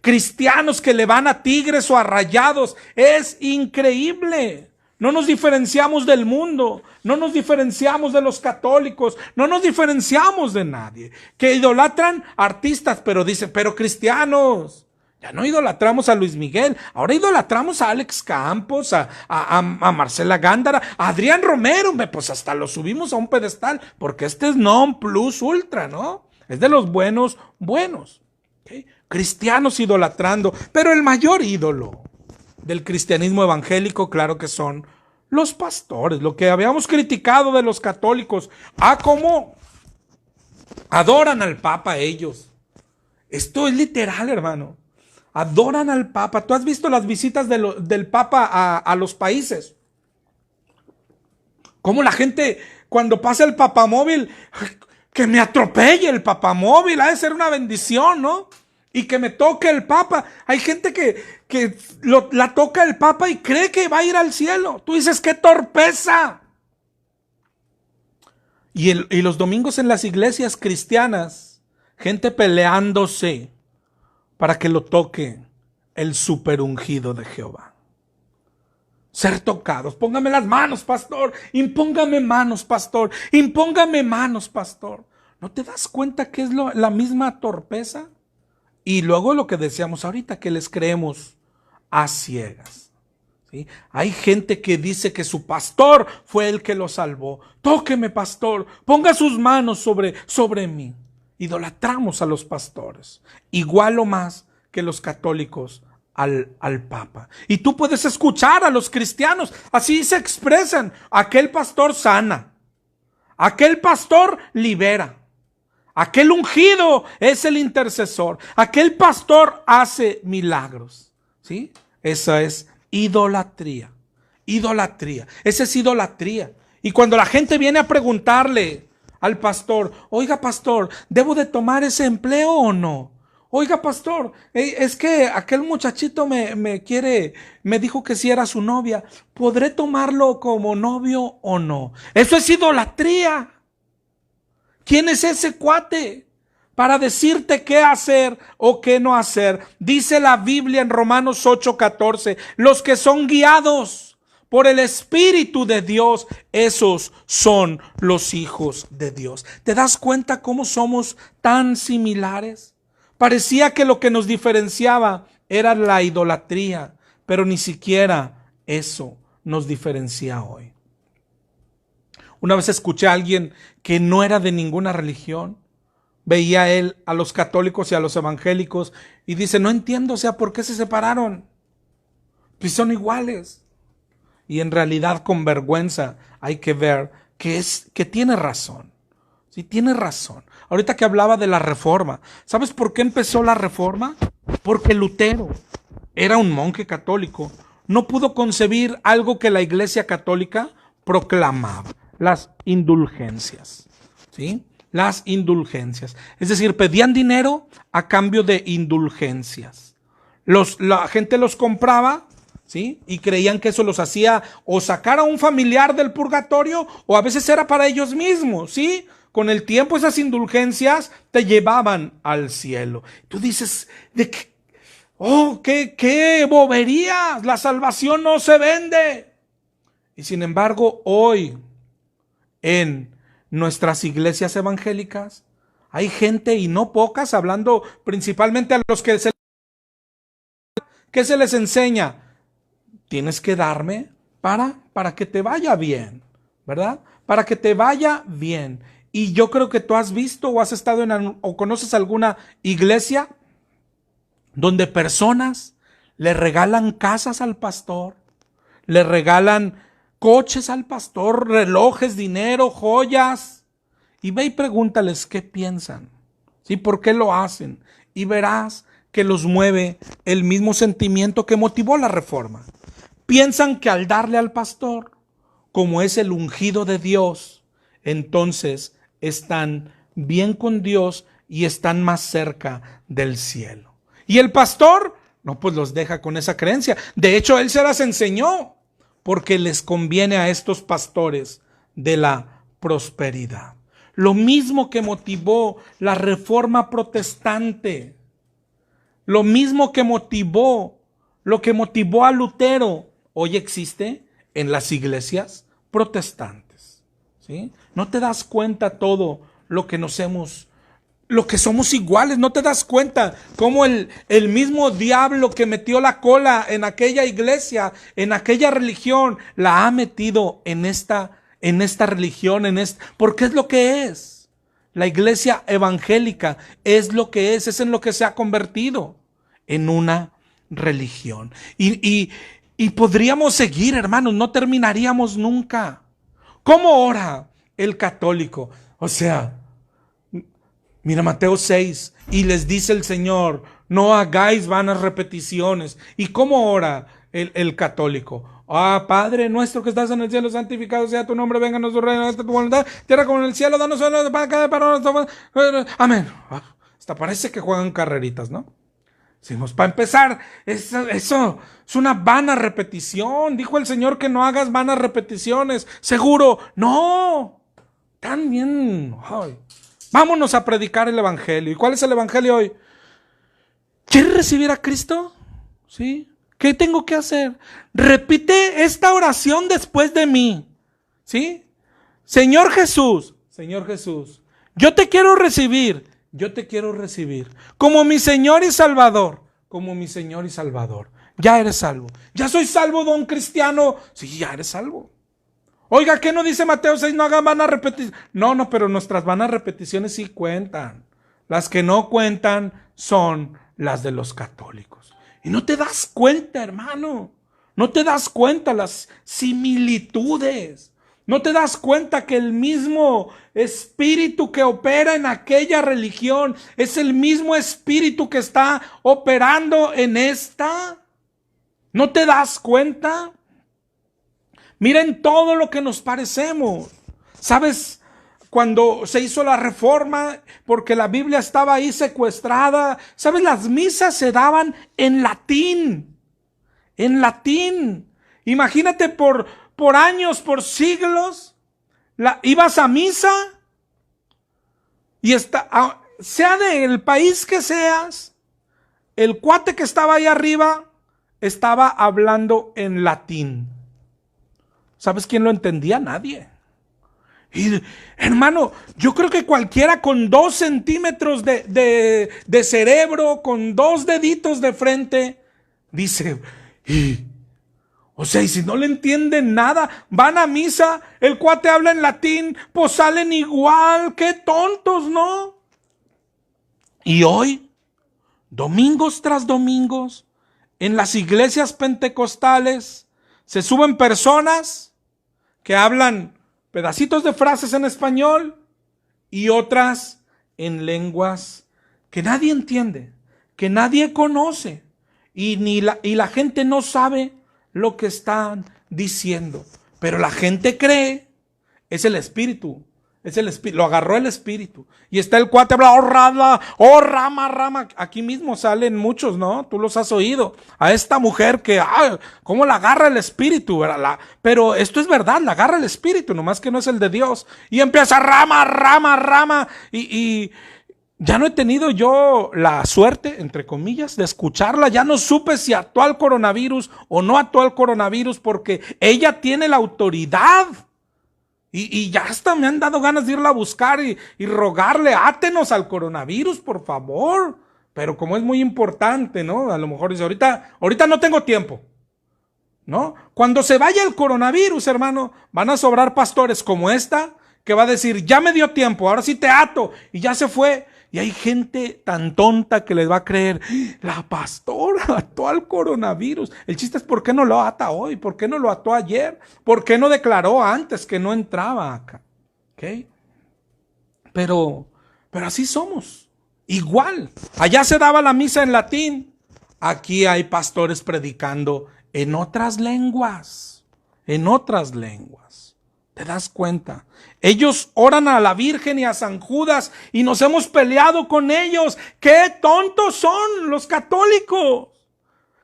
Cristianos que le van a Tigres o a Rayados, es increíble. No nos diferenciamos del mundo, no nos diferenciamos de los católicos, no nos diferenciamos de nadie. Que idolatran artistas, pero dicen, pero cristianos. Ya no idolatramos a Luis Miguel, ahora idolatramos a Alex Campos, a Marcela Gándara, a Adrián Romero, pues hasta lo subimos a un pedestal, porque este es non plus ultra, ¿no? Es de los buenos, buenos. ¿Okay? Cristianos idolatrando, pero el mayor ídolo del cristianismo evangélico, claro que son los pastores, lo que habíamos criticado de los católicos, cómo adoran al Papa ellos. Esto es literal, hermano. Adoran al Papa. ¿Tú has visto las visitas del Papa a los países? Cómo la gente, cuando pasa el papamóvil, que me atropelle el papamóvil, ha de ser una bendición, ¿no? Y que me toque el Papa. Hay gente que la toca el Papa y cree que va a ir al cielo. Tú dices, ¡qué torpeza! Y los domingos en las iglesias cristianas, gente peleándose para que lo toque el superungido de Jehová. Ser tocados. Póngame las manos, pastor. Impóngame manos, pastor. Impóngame manos, pastor. ¿No te das cuenta que es la misma torpeza? Y luego lo que decíamos ahorita, que les creemos a ciegas. ¿Sí? Hay gente que dice que su pastor fue el que lo salvó. Tóqueme, pastor, ponga sus manos sobre mí. Idolatramos a los pastores, igual o más que los católicos al Papa. Y tú puedes escuchar a los cristianos, así se expresan. Aquel pastor sana, aquel pastor libera. Aquel ungido es el intercesor. Aquel pastor hace milagros. ¿Sí? Esa es idolatría. Idolatría. Esa es idolatría. Y cuando la gente viene a preguntarle al pastor, oiga pastor, ¿debo de tomar ese empleo o no? Oiga pastor, es que aquel muchachito me dijo que si era su novia, ¿podré tomarlo como novio o no? Eso es idolatría. ¿Quién es ese cuate para decirte qué hacer o qué no hacer? Dice la Biblia en Romanos 8:14, los que son guiados por el Espíritu de Dios, esos son los hijos de Dios. ¿Te das cuenta cómo somos tan similares? Parecía que lo que nos diferenciaba era la idolatría, pero ni siquiera eso nos diferencia hoy. Una vez escuché a alguien que no era de ninguna religión. Veía él a los católicos y a los evangélicos y dice, no entiendo, o sea, ¿por qué se separaron? Pues son iguales. Y en realidad con vergüenza hay que ver que tiene razón. Sí, tiene razón. Ahorita que hablaba de la reforma, ¿sabes por qué empezó la reforma? Porque Lutero era un monje católico. No pudo concebir algo que la Iglesia Católica proclamaba. Las indulgencias, ¿sí? Las indulgencias. Es decir, pedían dinero a cambio de indulgencias. La gente los compraba, ¿sí? Y creían que eso los hacía o sacar a un familiar del purgatorio o a veces era para ellos mismos, ¿sí? Con el tiempo esas indulgencias te llevaban al cielo. Tú dices, qué boberías, la salvación no se vende. Y sin embargo, hoy en nuestras iglesias evangélicas hay gente, y no pocas, hablando principalmente a los que se les enseña, tienes que darme para que te vaya bien, ¿verdad? Para que te vaya bien. Y yo creo que tú has visto o has estado o conoces alguna iglesia donde personas le regalan casas al pastor, le regalan coches al pastor, relojes, dinero, joyas. Y ve y pregúntales qué piensan, ¿sí? ¿Por qué lo hacen? Y verás que los mueve el mismo sentimiento que motivó la reforma. Piensan que al darle al pastor, como es el ungido de Dios, entonces están bien con Dios y están más cerca del cielo. Y el pastor, no, pues los deja con esa creencia. De hecho, él se las enseñó porque les conviene a estos pastores de la prosperidad. Lo mismo que motivó la reforma protestante, lo mismo que motivó, lo que motivó a Lutero, hoy existe en las iglesias protestantes. ¿Sí? No te das cuenta todo lo que lo que somos iguales. No te das cuenta cómo el mismo diablo que metió la cola en aquella iglesia, en aquella religión, la ha metido en esta religión, porque es lo que es. La iglesia evangélica es lo que es en lo que se ha convertido, en una religión. Y podríamos seguir, hermanos, no terminaríamos nunca. ¿Cómo ora el católico? O sea, mira Mateo 6, y les dice el Señor, no hagáis vanas repeticiones. ¿Y cómo ora el católico? Ah, Padre nuestro que estás en el cielo, santificado sea tu nombre, venga a nuestro reino, esta tu voluntad, tierra como en el cielo, danos hoy para cada para nosotros. Amén. Hasta parece que juegan carreritas, ¿no? Decimos, para empezar, eso es una vana repetición. Dijo el Señor que no hagas vanas repeticiones. Seguro, no. Tan bien. Ay. Vámonos a predicar el evangelio. ¿Y cuál es el evangelio hoy? ¿Quieres recibir a Cristo? ¿Sí? ¿Qué tengo que hacer? Repite esta oración después de mí. ¿Sí? Señor Jesús, yo te quiero recibir. Yo te quiero recibir como mi Señor y Salvador. Como mi Señor y Salvador. Ya eres salvo. ¿Ya soy salvo, don cristiano? Sí, ya eres salvo. Oiga, ¿qué no dice Mateo 6? No hagan vanas repeticiones. No, pero nuestras vanas repeticiones sí cuentan. Las que no cuentan son las de los católicos. Y no te das cuenta, hermano. No te das cuenta las similitudes. No te das cuenta que el mismo espíritu que opera en aquella religión es el mismo espíritu que está operando en esta. ¿No te das cuenta? Miren todo lo que nos parecemos. ¿Sabes? Cuando se hizo la reforma, porque la Biblia estaba ahí secuestrada, ¿sabes? Las misas se daban en latín. En latín. Imagínate por años, por siglos, ibas a misa y sea del país que seas, el cuate que estaba ahí arriba estaba hablando en latín. ¿Sabes quién lo entendía? Nadie. Y, hermano, yo creo que cualquiera con 2 centímetros de cerebro, con 2 deditos de frente, dice, o sea, y si no le entienden nada, van a misa, el cuate habla en latín, pues salen igual, qué tontos, ¿no? Y hoy, domingos tras domingos, en las iglesias pentecostales, se suben personas que hablan pedacitos de frases en español y otras en lenguas que nadie entiende, que nadie conoce y la gente no sabe lo que están diciendo, pero la gente cree. Es el espíritu, lo agarró el espíritu y está el cuate habla, rama, aquí mismo salen muchos, ¿no? Tú los has oído, a esta mujer que, cómo la agarra el espíritu, ¿verdad? Pero esto es verdad, la agarra el espíritu, nomás que no es el de Dios, y empieza rama, y ya no he tenido yo la suerte, entre comillas, de escucharla. Ya no supe si actuó al coronavirus o no actuó al coronavirus, porque ella tiene la autoridad. Y ya hasta me han dado ganas de irla a buscar y rogarle, átenos al coronavirus, por favor. Pero como es muy importante, ¿no? A lo mejor dice, ahorita no tengo tiempo, ¿no? Cuando se vaya el coronavirus, hermano, van a sobrar pastores como esta, que va a decir, ya me dio tiempo, ahora sí te ato, y ya se fue. Y hay gente tan tonta que les va a creer, la pastora ató al coronavirus. El chiste es por qué no lo ata hoy, por qué no lo ató ayer, por qué no declaró antes que no entraba acá. ¿Okay? Pero así somos, igual. Allá se daba la misa en latín, aquí hay pastores predicando en otras lenguas, ¿Te das cuenta? Ellos oran a la Virgen y a San Judas y nos hemos peleado con ellos. ¡Qué tontos son los católicos!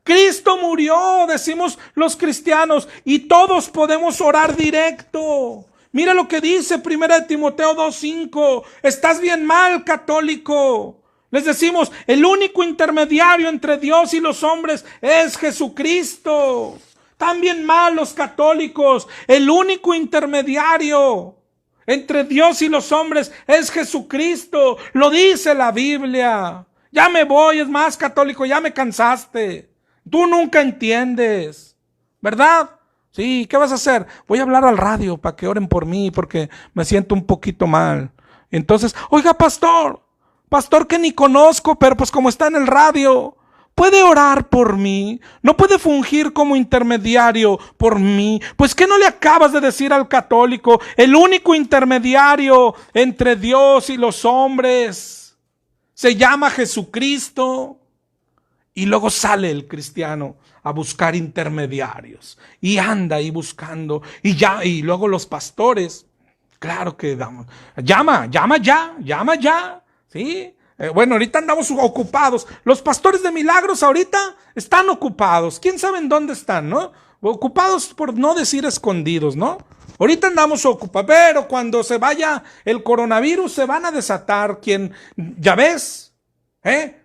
Cristo murió, decimos los cristianos, y todos podemos orar directo. Mira lo que dice 1 Timoteo 2:5. Estás bien mal, católico. Les decimos, el único intermediario entre Dios y los hombres es Jesucristo. También mal los católicos, el único intermediario entre Dios y los hombres es Jesucristo. Lo dice la Biblia. Ya me voy, es más, católico, ya me cansaste. Tú nunca entiendes, ¿verdad? Sí, ¿qué vas a hacer? Voy a hablar al radio para que oren por mí porque me siento un poquito mal. Entonces, oiga, pastor que ni conozco, pero pues como está en el radio, ¿puede orar por mí? ¿No puede fungir como intermediario por mí? Pues ¿qué no le acabas de decir al católico? El único intermediario entre Dios y los hombres se llama Jesucristo. Y luego sale el cristiano a buscar intermediarios y anda ahí buscando y luego los pastores, claro que damos, llama ya, ¿sí? Bueno, ahorita andamos ocupados. Los pastores de milagros ahorita están ocupados. ¿Quién sabe en dónde están, no? Ocupados por no decir escondidos, ¿no? Ahorita andamos ocupados, pero cuando se vaya el coronavirus se van a desatar. Ya ves,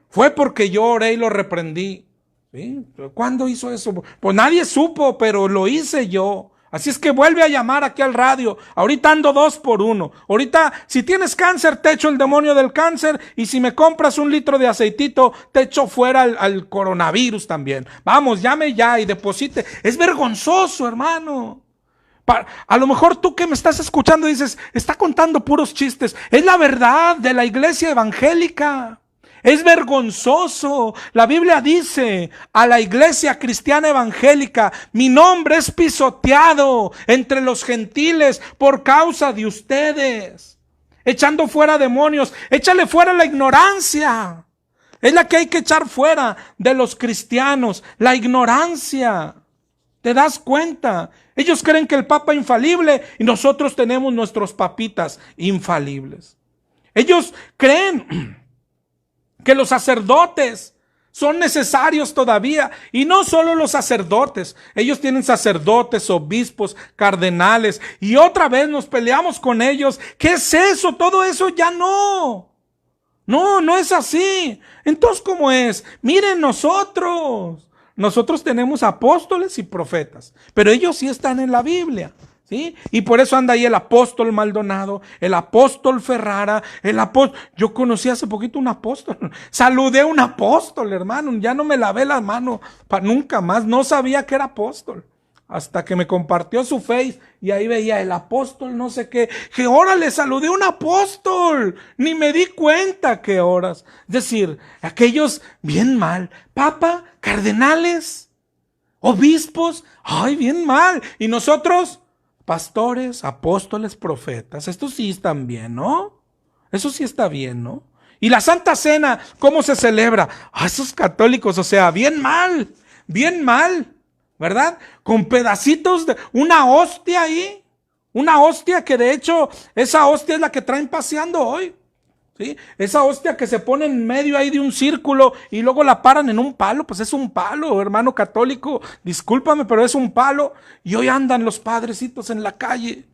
fue porque yo oré y lo reprendí. ¿Sí? ¿Cuándo hizo eso? Pues nadie supo, pero lo hice yo. Así es que vuelve a llamar aquí al radio. Ahorita ando 2 por 1. Ahorita, si tienes cáncer, te echo el demonio del cáncer. Y si me compras 1 litro de aceitito, te echo fuera al coronavirus también. Vamos, llame ya y deposite. Es vergonzoso, hermano. A lo mejor tú que me estás escuchando dices, está contando puros chistes. Es la verdad de la iglesia evangélica. Es vergonzoso. La Biblia dice a la iglesia cristiana evangélica, mi nombre es pisoteado entre los gentiles por causa de ustedes. Echando fuera demonios, échale fuera la ignorancia. Es la que hay que echar fuera de los cristianos, la ignorancia. ¿Te das cuenta? Ellos creen que el Papa es infalible y nosotros tenemos nuestros papitas infalibles. Ellos creen que los sacerdotes son necesarios todavía. Y no solo los sacerdotes. Ellos tienen sacerdotes, obispos, cardenales. Y otra vez nos peleamos con ellos. ¿Qué es eso? Todo eso ya no. No es así. Entonces, ¿cómo es? Miren nosotros. Nosotros tenemos apóstoles y profetas. Pero ellos sí están en la Biblia. ¿Sí? Y por eso anda ahí el apóstol Maldonado, el apóstol Ferrara, yo conocí hace poquito un apóstol, saludé a un apóstol, hermano, ya no me lavé las manos para nunca más, no sabía que era apóstol, hasta que me compartió su face y ahí veía el apóstol no sé qué, que órale, saludé a un apóstol, ni me di cuenta qué horas, es decir, aquellos bien mal, papa, cardenales, obispos, ay, bien mal, y nosotros pastores, apóstoles, profetas, estos sí están bien, ¿no? Eso sí está bien, ¿no? Y la Santa Cena, ¿cómo se celebra? Esos católicos, o sea, bien mal, ¿verdad? Con pedacitos de una hostia ahí, una hostia que de hecho, esa hostia es la que traen paseando hoy. ¿Sí? Esa hostia que se pone en medio ahí de un círculo y luego la paran en un palo, pues es un palo, hermano católico, discúlpame, pero es un palo. Y hoy andan los padrecitos en la calle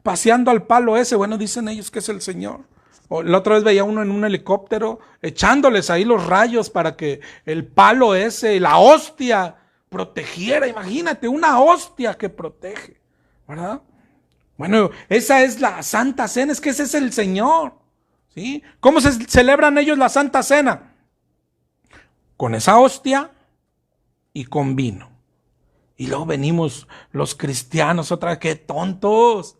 paseando al palo ese, bueno, dicen ellos que es el Señor. La otra vez veía uno en un helicóptero echándoles ahí los rayos para que el palo ese, la hostia, protegiera. Imagínate, una hostia que protege, ¿verdad? Bueno, esa es la Santa Cena, es que ese es el Señor. ¿Sí? ¿Cómo se celebran ellos la Santa Cena? Con esa hostia y con vino. Y luego venimos los cristianos otra vez, ¡qué tontos!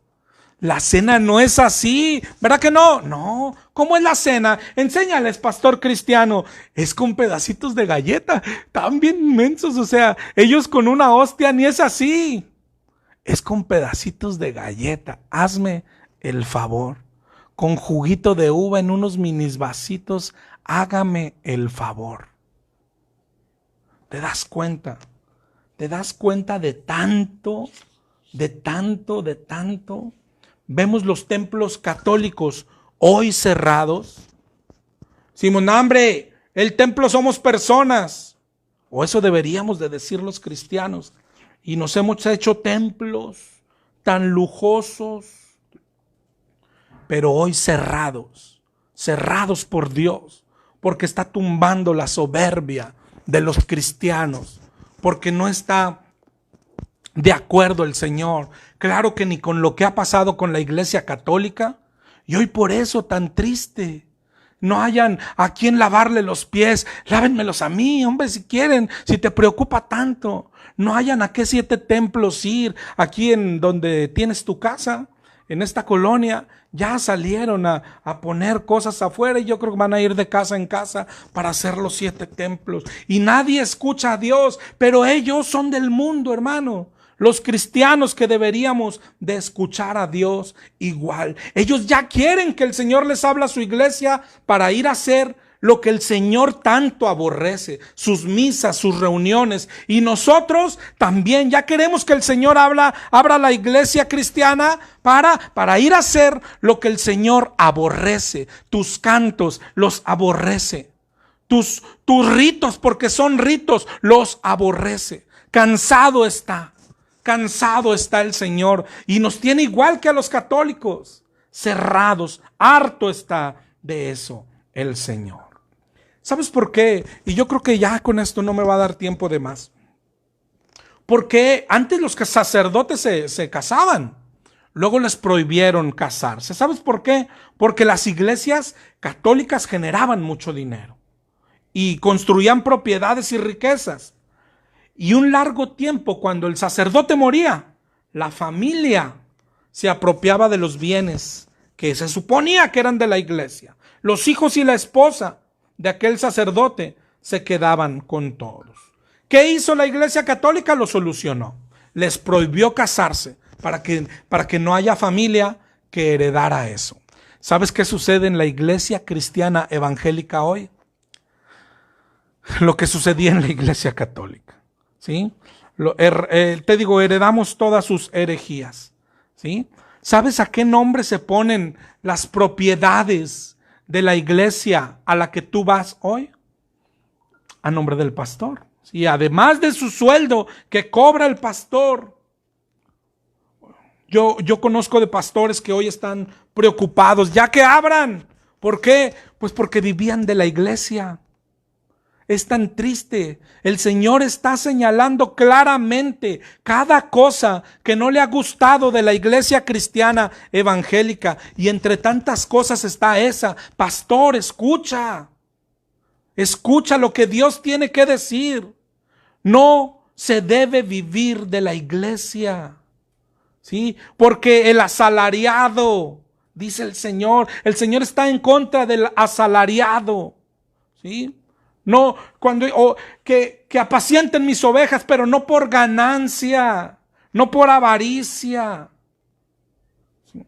La cena no es así, ¿verdad que no? No, ¿cómo es la cena? Enséñales, pastor cristiano. Es con pedacitos de galleta, tan bien inmensos, o sea, ellos con una hostia ni es así. Es con pedacitos de galleta, hazme el favor. Con juguito de uva en unos minis vasitos, hágame el favor. ¿Te das cuenta? ¿Te das cuenta de tanto de tanto, vemos los templos católicos hoy cerrados. Decimos, no, hombre, el templo somos personas. O eso deberíamos de decir los cristianos. Y nos hemos hecho templos tan lujosos, pero hoy cerrados por Dios, porque está tumbando la soberbia de los cristianos, porque no está de acuerdo el Señor. Claro que ni con lo que ha pasado con la Iglesia Católica, y hoy por eso tan triste. No hayan a quien lavarle los pies. Lávenmelos a mí, hombre, si quieren, si te preocupa tanto. No hayan a qué 7 templos ir. Aquí en donde tienes tu casa, en esta colonia, ya salieron a poner cosas afuera, y yo creo que van a ir de casa en casa para hacer los 7 templos. Y nadie escucha a Dios, pero ellos son del mundo, hermano. Los cristianos que deberíamos de escuchar a Dios igual. Ellos ya quieren que el Señor les hable a su iglesia para ir a hacer lo que el Señor tanto aborrece, sus misas, sus reuniones. Y nosotros también ya queremos que el Señor abra la iglesia cristiana para ir a hacer lo que el Señor aborrece. Tus cantos los aborrece. Tus ritos, porque son ritos, los aborrece. Cansado está el Señor, y nos tiene igual que a los católicos, cerrados. Harto está de eso el Señor. ¿Sabes por qué? Y yo creo que ya con esto no me va a dar tiempo de más. Porque antes los sacerdotes se casaban, luego les prohibieron casarse. ¿Sabes por qué? Porque las iglesias católicas generaban mucho dinero y construían propiedades y riquezas. Y un largo tiempo, cuando el sacerdote moría, la familia se apropiaba de los bienes que se suponía que eran de la iglesia. Los hijos y la esposa de aquel sacerdote se quedaban con todos. ¿Qué hizo la iglesia católica? Lo solucionó. Les prohibió casarse para que no haya familia que heredara eso. ¿Sabes qué sucede en la iglesia cristiana evangélica hoy? Lo que sucedía en la iglesia católica. ¿Sí? Te digo, heredamos todas sus herejías. ¿Sí? ¿Sabes a qué nombre se ponen las propiedades de la iglesia a la que tú vas hoy? A nombre del pastor. ¿Sí? Además de su sueldo que cobra el pastor. Yo conozco de pastores que hoy están preocupados, ya que abran. ¿Por qué? Pues porque vivían de la iglesia. Es tan triste. El Señor está señalando claramente cada cosa que no le ha gustado de la iglesia cristiana evangélica. Y entre tantas cosas está esa. Pastor, escucha. Escucha lo que Dios tiene que decir. No se debe vivir de la iglesia. ¿Sí? Porque el asalariado, dice el Señor está en contra del asalariado. ¿Sí? No, que apacienten mis ovejas, pero no por ganancia, no por avaricia. ¿Sí?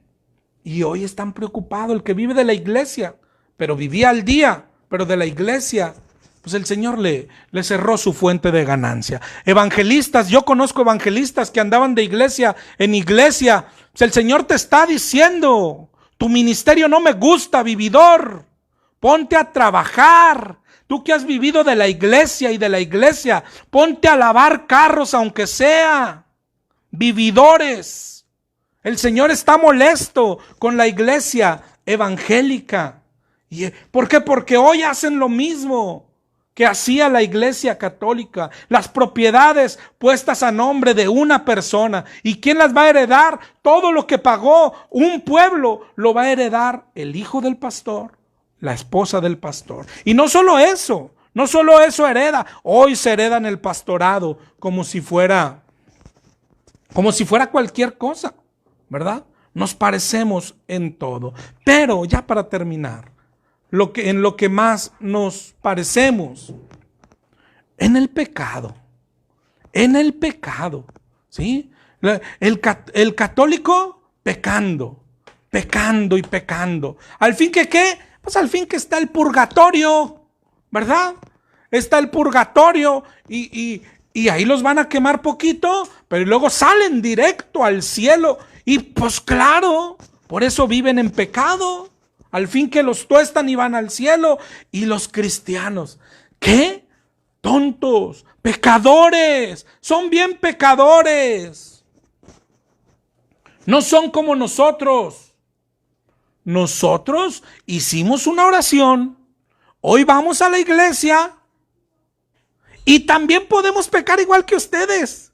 Y hoy están preocupados el que vive de la iglesia, pero vivía al día, pero de la iglesia, pues el Señor le cerró su fuente de ganancia. Evangelistas, yo conozco evangelistas que andaban de iglesia en iglesia. Pues el Señor te está diciendo, tu ministerio no me gusta, vividor, ponte a trabajar. Tú que has vivido de la iglesia y de la iglesia, ponte a lavar carros aunque sea. Vividores. El Señor está molesto con la iglesia evangélica. ¿Por qué? Porque hoy hacen lo mismo que hacía la iglesia católica. Las propiedades puestas a nombre de una persona. ¿Y quién las va a heredar? Todo lo que pagó un pueblo lo va a heredar el hijo del pastor, la esposa del pastor. Y no solo eso hereda. Hoy se hereda en el pastorado como si fuera cualquier cosa, ¿verdad? Nos parecemos en todo. Pero ya para terminar, en lo que más nos parecemos, en el pecado, ¿sí? El católico pecando y pecando. ¿Al fin que qué? Pues al fin que está el purgatorio, ¿verdad? Está el purgatorio y y ahí los van a quemar poquito, pero luego salen directo al cielo. Y pues claro, por eso viven en pecado. Al fin que los tuestan y van al cielo. Y los cristianos, ¿qué? Tontos, pecadores, son bien pecadores. No son como nosotros. Nosotros hicimos una oración. Hoy vamos a la iglesia. Y también podemos pecar igual que ustedes.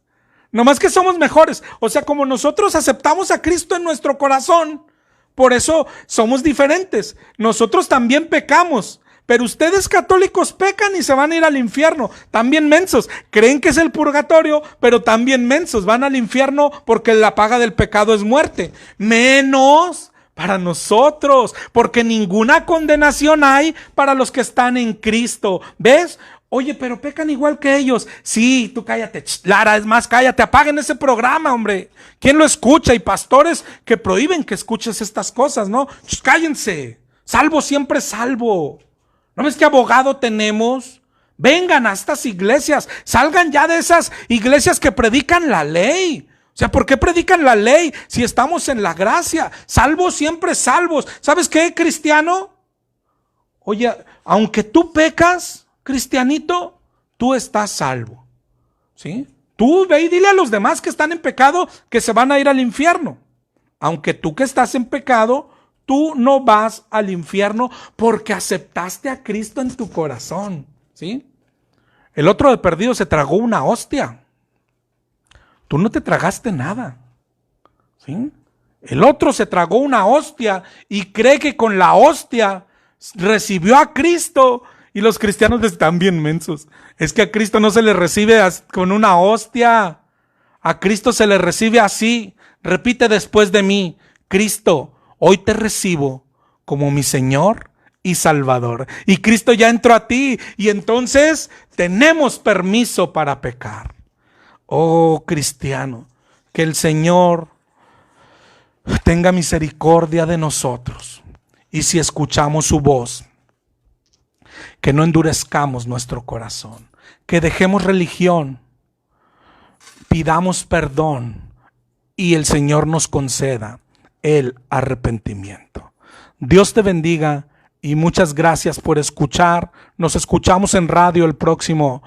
Nomás que somos mejores. O sea, como nosotros aceptamos a Cristo en nuestro corazón, por eso somos diferentes. Nosotros también pecamos. Pero ustedes católicos pecan y se van a ir al infierno. También mensos. Creen que es el purgatorio, pero también mensos. Van al infierno porque la paga del pecado es muerte. Menos para nosotros, porque ninguna condenación hay para los que están en Cristo. ¿Ves? Oye, pero pecan igual que ellos. Sí, tú cállate, Lara, es más, cállate, apaguen ese programa, hombre. ¿Quién lo escucha? Y pastores que prohíben que escuches estas cosas, ¿no? Cállense. Salvo siempre salvo. ¿No ves qué abogado tenemos? Vengan a estas iglesias, salgan ya de esas iglesias que predican la ley. O sea, ¿por qué predican la ley si estamos en la gracia? Salvos siempre salvos. ¿Sabes qué, cristiano? Oye, aunque tú pecas, cristianito, tú estás salvo. ¿Sí? Tú ve y dile a los demás que están en pecado que se van a ir al infierno. Aunque tú que estás en pecado, tú no vas al infierno porque aceptaste a Cristo en tu corazón. ¿Sí? El otro de perdido se tragó una hostia. Tú no te tragaste nada. ¿Sí? El otro se tragó una hostia y cree que con la hostia recibió a Cristo. Y los cristianos están bien mensos. Es que a Cristo no se le recibe con una hostia. A Cristo se le recibe así. Repite después de mí: Cristo, hoy te recibo como mi Señor y Salvador. Y Cristo ya entró a ti. Y entonces tenemos permiso para pecar. Oh cristiano, que el Señor tenga misericordia de nosotros. Y si escuchamos su voz, que no endurezcamos nuestro corazón, que dejemos religión, pidamos perdón y el Señor nos conceda el arrepentimiento. Dios te bendiga y muchas gracias por escuchar. Nos escuchamos en radio el próximo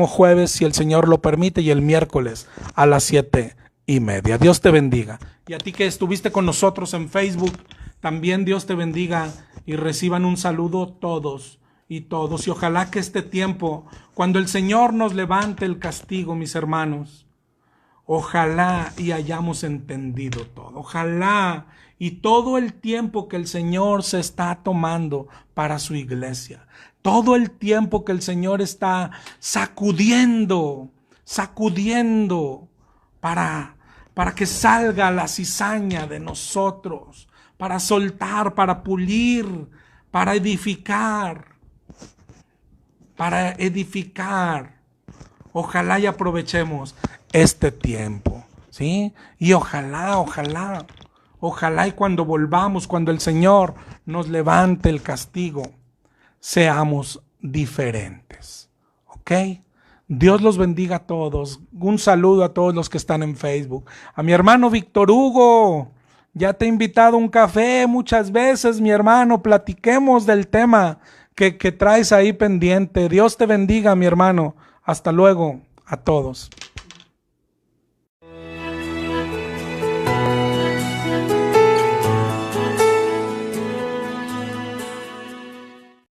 jueves, si el Señor lo permite, y el miércoles a las 7:30. Dios te bendiga. Y a ti que estuviste con nosotros en Facebook, también Dios te bendiga y reciban un saludo todos. Y ojalá que este tiempo, cuando el Señor nos levante el castigo, mis hermanos, ojalá y hayamos entendido todo. Ojalá y todo el tiempo que el Señor se está tomando para su iglesia, todo el tiempo que el Señor está sacudiendo para que salga la cizaña de nosotros, para soltar, para pulir, para edificar. Ojalá y aprovechemos este tiempo, ¿sí? Y ojalá y cuando volvamos, cuando el Señor nos levante el castigo, seamos diferentes, ¿ok? Dios los bendiga a todos. Un saludo a todos los que están en Facebook. A mi hermano Víctor Hugo, ya te he invitado a un café muchas veces, mi hermano, platiquemos del tema que traes ahí pendiente. Dios te bendiga, mi hermano. Hasta luego a todos.